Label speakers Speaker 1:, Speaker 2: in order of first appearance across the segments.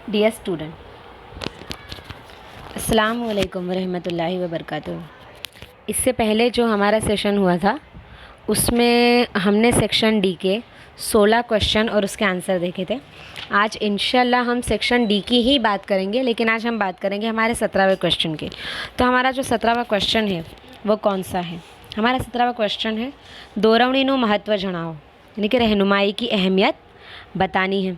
Speaker 1: Dear student, अस्सलाम वालेकुम रहमतुल्लाहि व बरकातुहू। इससे पहले जो हमारा सेशन हुआ था उसमें हमने सेक्शन डी के 16 क्वेश्चन और उसके आंसर देखे थे। आज इंशाल्लाह हम सेक्शन डी की ही बात करेंगे, लेकिन आज हम बात करेंगे हमारे 17वें क्वेश्चन की। तो हमारा जो 17वां क्वेश्चन है वो कौन सा है? हमारा 17वां क्वेश्चन है दोरवणीનું महत्व जणाओ, यानी कि रहनुमाई की अहमियत बतानी है।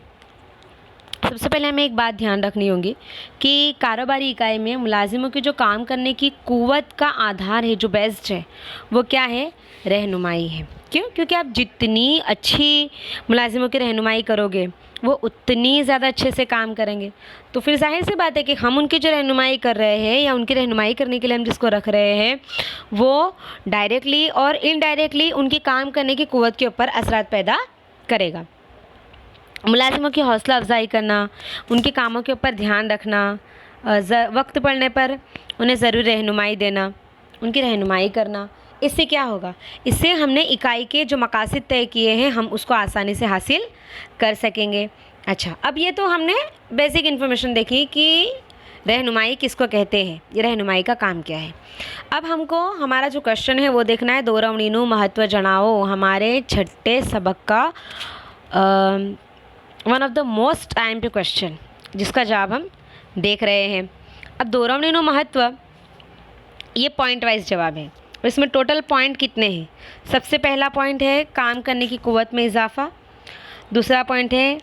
Speaker 1: सबसे पहले हमें एक बात ध्यान रखनी होगी कि कारोबारी इकाई में मुलाजिमों की जो काम करने की क़ुव्वत का आधार है, जो बेस्ट है, वो क्या है? रहनुमाई है। क्यों? क्योंकि आप जितनी अच्छी मुलाजिमों की रहनुमाई करोगे वो उतनी ज़्यादा अच्छे से काम करेंगे। तो फिर जाहिर सी बात है कि हम उनकी जो रहनुमाई कर रहे हैं या उनकी रहनुमाई करने के लिए हम जिसको रख रहे हैं वो डायरेक्टली और इनडायरेक्टली उनकी काम करने की क़ुव्वत के ऊपर असरात पैदा करेगा। मुलाजिमों की हौसला अफजाई करना, उनके कामों के ऊपर ध्यान रखना, वक्त पड़ने पर उन्हें ज़रूर रहनुमाई देना, उनकी रहनुमाई करना, इससे क्या होगा? इससे हमने इकाई के जो मकासद तय किए हैं हम उसको आसानी से हासिल कर सकेंगे। अच्छा, अब ये तो हमने बेसिक इन्फॉर्मेशन देखी कि रहनुमाई किसको कहते हैं, ये रहनुमाई का काम क्या है। अब हमको हमारा जो क्वेश्चन है वो देखना है, दोरवणीનું महत्व जणाओ। हमारे छठे सबक का one of the most time question जिसका जवाब हम देख रहे हैं। अब दोरवणीનું महत्व ये पॉइंट वाइज जवाब है। इसमें टोटल पॉइंट कितने हैं? सबसे पहला पॉइंट है काम करने की क़ुव्वत में इजाफ़ा। दूसरा पॉइंट है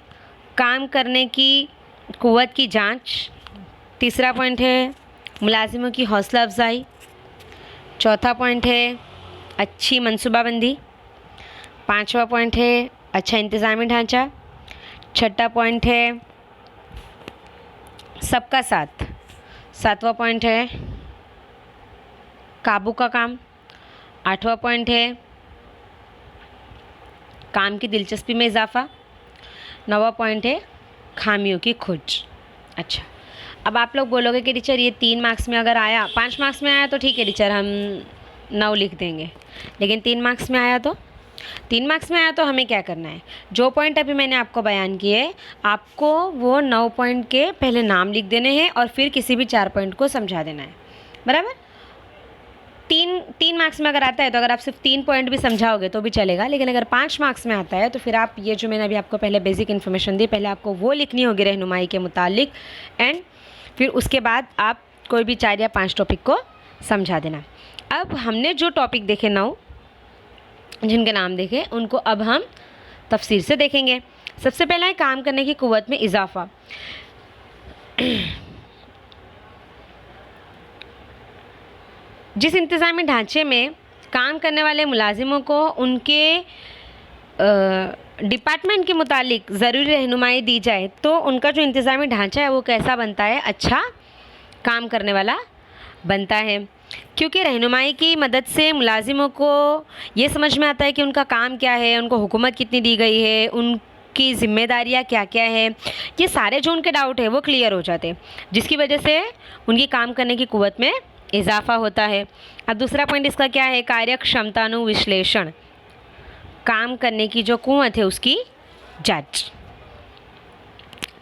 Speaker 1: काम करने की क़ुव्वत की जांच। तीसरा पॉइंट है मुलाजिमों की हौसला अफजाई। चौथा पॉइंट है अच्छी मनसूबाबंदी। पाँचवा पॉइंट है अच्छा इंतज़ामी ढांचा। छठा पॉइंट है सबका साथ। सातवां पॉइंट है काबू का काम। आठवां पॉइंट है काम की दिलचस्पी में इजाफ़ा। नौवां पॉइंट है खामियों की खोज। अच्छा, अब आप लोग बोलोगे कि टीचर ये 3 मार्क्स में अगर आया, 5 मार्क्स में आया तो ठीक है टीचर, हम 9 लिख देंगे, लेकिन 3 मार्क्स में आया तो 3 मार्क्स में आया तो हमें क्या करना है? जो पॉइंट अभी मैंने आपको बयान किए, आपको वो 9 पॉइंट के पहले नाम लिख देने हैं और फिर किसी भी 4 पॉइंट को समझा देना है, बराबर। 3 मार्क्स में अगर आता है तो अगर आप सिर्फ 3 पॉइंट भी समझाओगे तो भी चलेगा, लेकिन अगर 5 मार्क्स में आता है तो फिर आप ये जो मैंने अभी आपको पहले बेसिक इन्फॉर्मेशन दी, पहले आपको वो लिखनी होगी रहनुमाई के मुतालिक, एंड फिर उसके बाद आप कोई भी 4 या 5 टॉपिक को समझा देना। अब हमने जो टॉपिक देखे 9 जिनके नाम देखे उनको अब हम तफसील से देखेंगे। सबसे पहला है काम करने की क़ुव्वत में इजाफ़ा। जिस इंतज़ामी ढांचे में काम करने वाले मुलाजिमों को उनके डिपार्टमेंट के मुतालिक ज़रूरी रहनुमाई दी जाए तो उनका जो इंतज़ामी ढांचा है वो कैसा बनता है? अच्छा काम करने वाला बनता है। क्योंकि रहनुमाई की मदद से मुलाजिमों को ये समझ में आता है कि उनका काम क्या है, उनको हुकूमत कितनी दी गई है, उनकी ज़िम्मेदारियाँ क्या क्या है, ये सारे जो उनके डाउट है वो क्लियर हो जाते हैं, जिसकी वजह से उनकी काम करने की क़ुव्वत में इजाफ़ा होता है। अब दूसरा पॉइंट इसका क्या है? कार्यक्षमतानु विश्लेषण, काम करने की जो क़ुव्वत है उसकी जांच।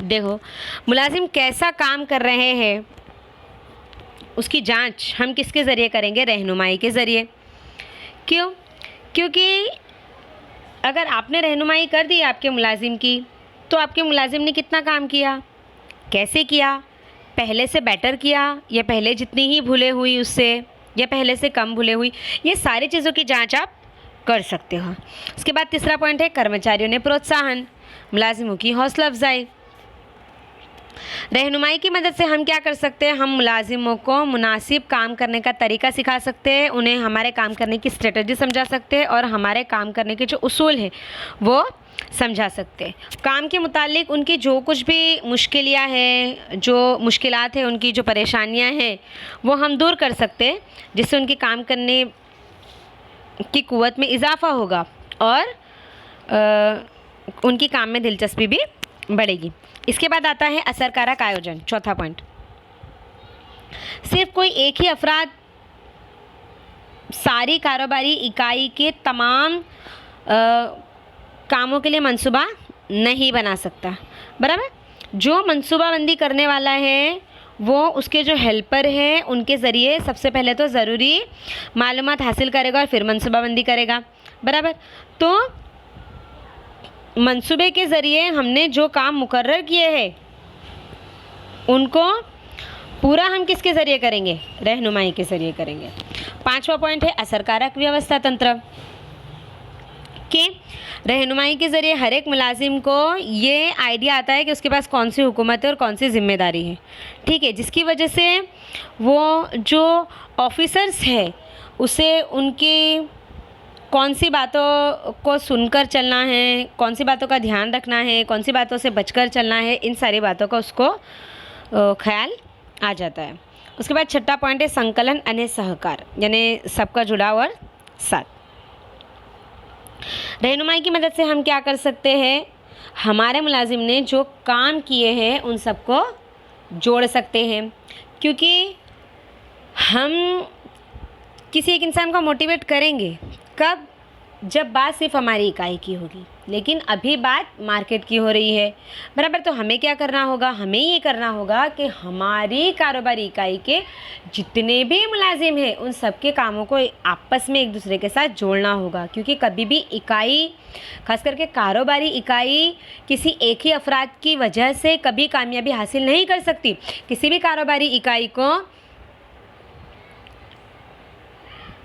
Speaker 1: देखो मुलाजिम कैसा काम कर रहे हैं उसकी जांच हम किसके ज़रिए करेंगे? रहनुमाई के ज़रिए। क्यों? क्योंकि अगर आपने रहनुमाई कर दी आपके मुलाजिम की तो आपके मुलाजिम ने कितना काम किया, कैसे किया, पहले से बेटर किया या पहले जितनी ही भूले हुई उससे या पहले से कम भूले हुई, ये सारी चीज़ों की जांच आप कर सकते हो। उसके बाद तीसरा पॉइंट है कर्मचारियों ने प्रोत्साहन, मुलाजिमों की हौसला अफजाई। रहनुमाई की मदद से हम क्या कर सकते हैं? हम मुलाजिमों को मुनासिब काम करने का तरीका सिखा सकते हैं, उन्हें हमारे काम करने की स्ट्रेटजी समझा सकते हैं और हमारे काम करने के जो उसूल हैं वो समझा सकते हैं। काम के मुतालिक उनकी जो कुछ भी मुश्किलियाँ हैं, जो मुश्किलात हैं, उनकी जो परेशानियाँ हैं वो हम दूर कर सकते हैं, जिससे उनकी काम करने की क़ुव्वत में इजाफ़ा होगा और उनकी काम में दिलचस्पी भी बढ़ेगी। इसके बाद आता है असरकारक आयोजन, चौथा पॉइंट। सिर्फ कोई एक ही अफराद सारी कारोबारी इकाई के तमाम कामों के लिए मंसूबा नहीं बना सकता, बराबर। जो मंसूबाबंदी करने वाला है वो उसके जो हेल्पर हैं उनके ज़रिए सबसे पहले तो ज़रूरी मालूमात हासिल करेगा और फिर मंसूबाबंदी करेगा, बराबर। तो मंसूबे के ज़रिए हमने जो काम मुकर्रर किए हैं उनको पूरा हम किसके ज़रिए करेंगे? रहनुमाई के ज़रिए करेंगे। 5वां पॉइंट है असरकारक व्यवस्था तंत्र, कि रहनुमाई के ज़रिए हर एक मुलाजिम को ये आइडिया आता है कि उसके पास कौन सी हुकूमत है और कौन सी ज़िम्मेदारी है, ठीक है, जिसकी वजह से वो जो ऑफिसर्स है उसे उनकी कौन सी बातों को सुनकर चलना है, कौन सी बातों का ध्यान रखना है, कौन सी बातों से बचकर चलना है, इन सारी बातों का उसको ख्याल आ जाता है। उसके बाद 6वां पॉइंट है संकलन अन्य सहकार, यानी सबका जुड़ाव और साथ। रहनुमाई की मदद से हम क्या कर सकते हैं? हमारे मुलाजिम ने जो काम किए हैं उन सबको जोड़ सकते हैं, क्योंकि हम किसी एक इंसान को मोटिवेट करेंगे कब? जब बात सिर्फ हमारी इकाई की होगी, लेकिन अभी बात मार्केट की हो रही है, बराबर। तो हमें क्या करना होगा? हमें ये करना होगा कि हमारी कारोबारी इकाई के जितने भी मुलाजिम हैं उन सबके कामों को आपस में एक दूसरे के साथ जोड़ना होगा, क्योंकि कभी भी इकाई, खास करके कारोबारी इकाई, किसी एक ही अफराद की वजह से कभी कामयाबी हासिल नहीं कर सकती। किसी भी कारोबारी इकाई को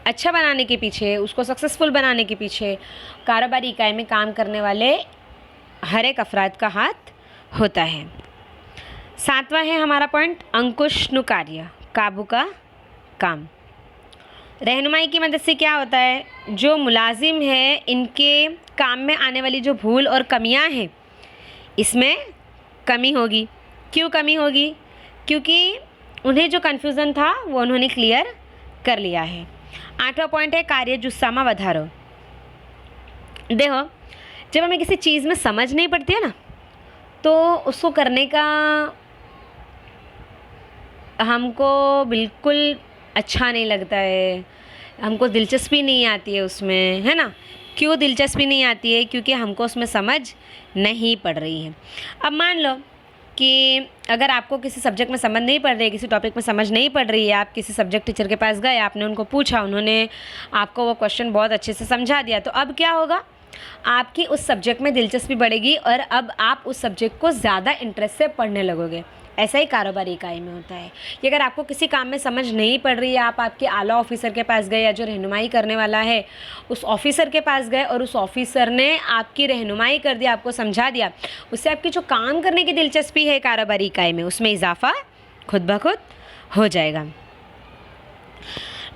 Speaker 1: अच्छा बनाने के पीछे, उसको सक्सेसफुल बनाने के पीछे कारोबारी इकाई में काम करने वाले हर एक अफराद का हाथ होता है। 7वां है हमारा पॉइंट अंकुशनु कार्य, काबू का काम। रहनुमाई की मदद से क्या होता है? जो मुलाजिम है इनके काम में आने वाली जो भूल और कमियां हैं इसमें कमी होगी। क्यों कमी होगी? क्योंकि उन्हें जो कन्फ्यूज़न था वो उन्होंने क्लियर कर लिया है। 8वां पॉइंट है कार्य जुस्सामा वधारो। देखो, जब हमें किसी चीज़ में समझ नहीं पड़ती है ना, तो उसको करने का हमको बिल्कुल अच्छा नहीं लगता है, हमको दिलचस्पी नहीं आती है उसमें, है ना। क्यों दिलचस्पी नहीं आती है? क्योंकि हमको उसमें समझ नहीं पड़ रही है। अब मान लो कि अगर आपको किसी सब्जेक्ट में समझ नहीं पड़ रही है, किसी टॉपिक में समझ नहीं पड़ रही है, आप किसी सब्जेक्ट टीचर के पास गए, आपने उनको पूछा, उन्होंने आपको वो क्वेश्चन बहुत अच्छे से समझा दिया, तो अब क्या होगा? आपकी उस सब्जेक्ट में दिलचस्पी बढ़ेगी और अब आप उस सब्जेक्ट को ज़्यादा इंटरेस्ट से पढ़ने लगोगे। ऐसा ही कारोबारी इकाई में होता है कि अगर आपको किसी काम में समझ नहीं पड़ रही है, आप आपके आला ऑफिसर के पास गए या जो रहनुमाई करने वाला है उस ऑफिसर के पास गए और उस ऑफिसर ने आपकी रहनुमाई कर दिया, आपको समझा दिया, उससे आपकी जो काम करने की दिलचस्पी है कारोबारी इकाई में उसमें इजाफा खुद ब खुद हो जाएगा।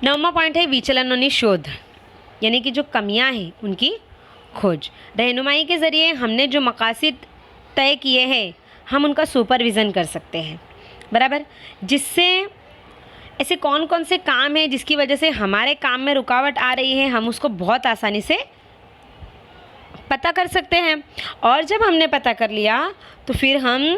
Speaker 1: 9वां पॉइंट है विचलनों शोध, यानी कि जो कमियां हैं उनकी खोज। रहनुमाई के ज़रिए हमने जो मकासद तय किए हैं हम उनका सुपरविज़न कर सकते हैं, बराबर। जिससे ऐसे कौन कौन से काम हैं जिसकी वजह से हमारे काम में रुकावट आ रही है, हम उसको बहुत आसानी से पता कर सकते हैं। और जब हमने पता कर लिया तो फिर हम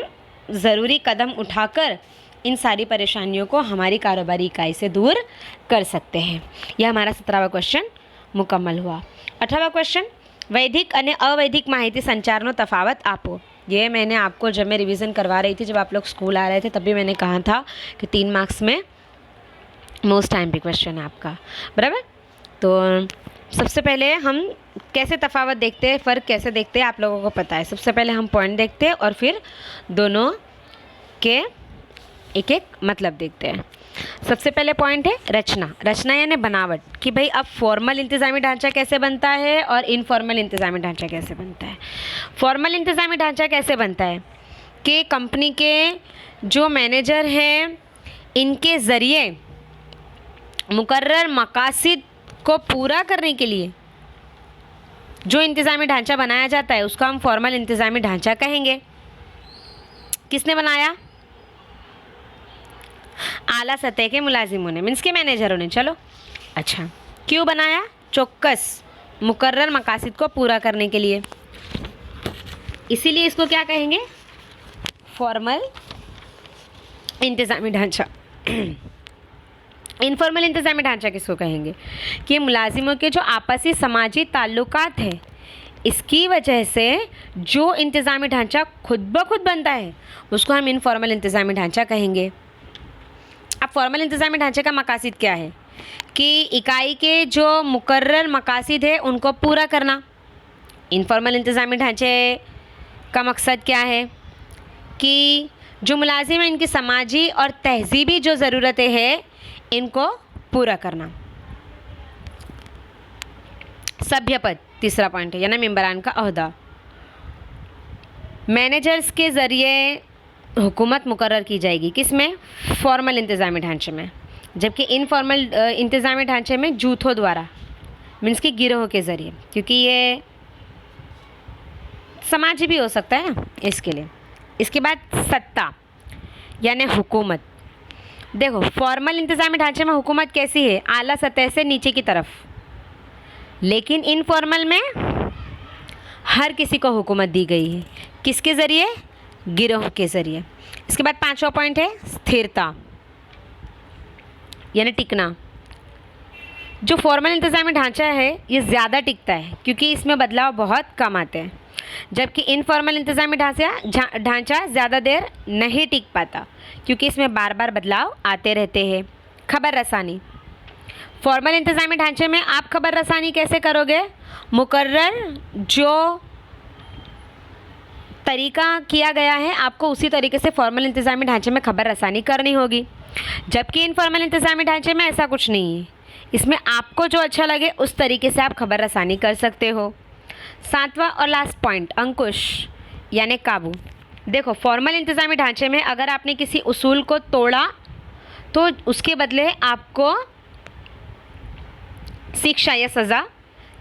Speaker 1: ज़रूरी कदम उठाकर इन सारी परेशानियों को हमारी कारोबारी इकाई से दूर कर सकते हैं। यह हमारा 17वां क्वेश्चन मुकम्मल हुआ। 18वां क्वेश्चन, वैधिक અને अवैधिक माहिती संचारનો तफावत आपो। ये मैंने आपको जब मैं रिवीजन करवा रही थी, जब आप लोग स्कूल आ रहे थे, तभी मैंने कहा था कि 3 मार्क्स में मोस्ट टाइम पे क्वेश्चन है आपका, बराबर। तो सबसे पहले हम कैसे तफावत देखते हैं, फ़र्क कैसे देखते हैं, आप लोगों को पता है। सबसे पहले हम पॉइंट देखते हैं और फिर दोनों के एक एक मतलब देखते हैं। सबसे पहले पॉइंट है रचना। रचना यानी बनावट, कि भाई अब फॉर्मल इंतज़ामी ढांचा कैसे बनता है और इनफॉर्मल इंतज़ामी ढांचा कैसे बनता है। फॉर्मल इंतज़ामी ढांचा कैसे बनता है कि कंपनी के जो मैनेजर हैं इनके ज़रिए मुकर्रर मकासद को पूरा करने के लिए जो इंतज़ामी ढांचा बनाया जाता है उसको हम फॉर्मल इंतज़ामी ढांचा कहेंगे। किसने बनाया? आला सतह के मुलाजिमों ने, मीन्स के मैनेजरों ने। चलो अच्छा, क्यों बनाया? चौक्कस मुकर्रर मकासद को पूरा करने के लिए, इसीलिए इसको क्या कहेंगे? फॉर्मल इंतज़ामी ढांचा। इनफॉर्मल इंतज़ामी ढांचा किसको कहेंगे? कि मुलाजिमों के जो आपसी समाजी ताल्लुकात हैं इसकी वजह से जो इंतज़ामी ढांचा खुद ब खुद बनता है उसको हम इनफॉर्मल इंतज़ामी ढांचा कहेंगे। अब फॉर्मल इंतज़ामी ढांचे का मकासद क्या है कि इकाई के जो मुकर्रर मकासद है उनको पूरा करना। इनफॉर्मल इंतज़ामी ढांचे का मकसद क्या है कि जो मुलाजिम हैं इनकी समाजी और तहजीबी जो ज़रूरतें हैं इनको पूरा करना। सभ्य पद तीसरा पॉइंट है, यानी मेंबरान का ओहदा। मैनेजर्स के ज़रिए हुकूमत मुकर्रर की जाएगी, किसमें? फॉर्मल इंतज़ामी ढांचे में, जबकि इनफॉर्मल इंतज़ामी ढांचे में जूथों द्वारा, मीन्स कि गिरोह के ज़रिए, क्योंकि ये समाजी भी हो सकता है ना, इसके लिए। इसके बाद सत्ता यानी हुकूमत। देखो फॉर्मल इंतज़ामी ढांचे में हुकूमत कैसी है? आला सतह से नीचे की तरफ, लेकिन इनफॉर्मल में हर किसी को हुकूमत दी गई है। किसके ज़रिए? गिरोह के ज़रिए। इसके बाद पांचवा पॉइंट है स्थिरता यानी टिकना। जो फॉर्मल इंतज़ामी ढांचा है ये ज़्यादा टिकता है क्योंकि इसमें बदलाव बहुत कम आते हैं, जबकि इनफॉर्मल इंतज़ामी ढांचा ज़्यादा देर नहीं टिक पाता क्योंकि इसमें बार बार बदलाव आते रहते हैं। खबर रसानी। फॉर्मल इंतज़ामी ढांचे में आप खबर रसानी कैसे करोगे? मुकर्रर जो तरीका किया गया है आपको उसी तरीके से फॉर्मल इंतज़ामी ढांचे में खबर रसानी करनी होगी, जबकि इनफॉर्मल इंतज़ामी ढांचे में ऐसा कुछ नहीं है। इसमें आपको जो अच्छा लगे उस तरीके से आप खबर रसानी कर सकते हो। सातवां और लास्ट पॉइंट अंकुश यानी काबू। देखो फॉर्मल इंतज़ामी ढांचे में अगर आपने किसी उसूल को तोड़ा तो उसके बदले आपको शिक्षा या सज़ा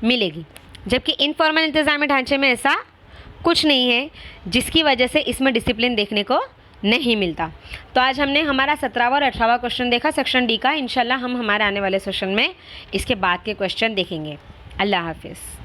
Speaker 1: मिलेगी, जबकि इनफॉर्मल इंतज़ामी ढांचे में ऐसा कुछ नहीं है जिसकी वजह से इसमें डिसिप्लिन देखने को नहीं मिलता। तो आज हमने हमारा 17वां और 18वां क्वेश्चन देखा सेक्शन डी का। इंशाल्लाह हम हमारे आने वाले सेशन में इसके बाद के क्वेश्चन देखेंगे। अल्लाह हाफिज़।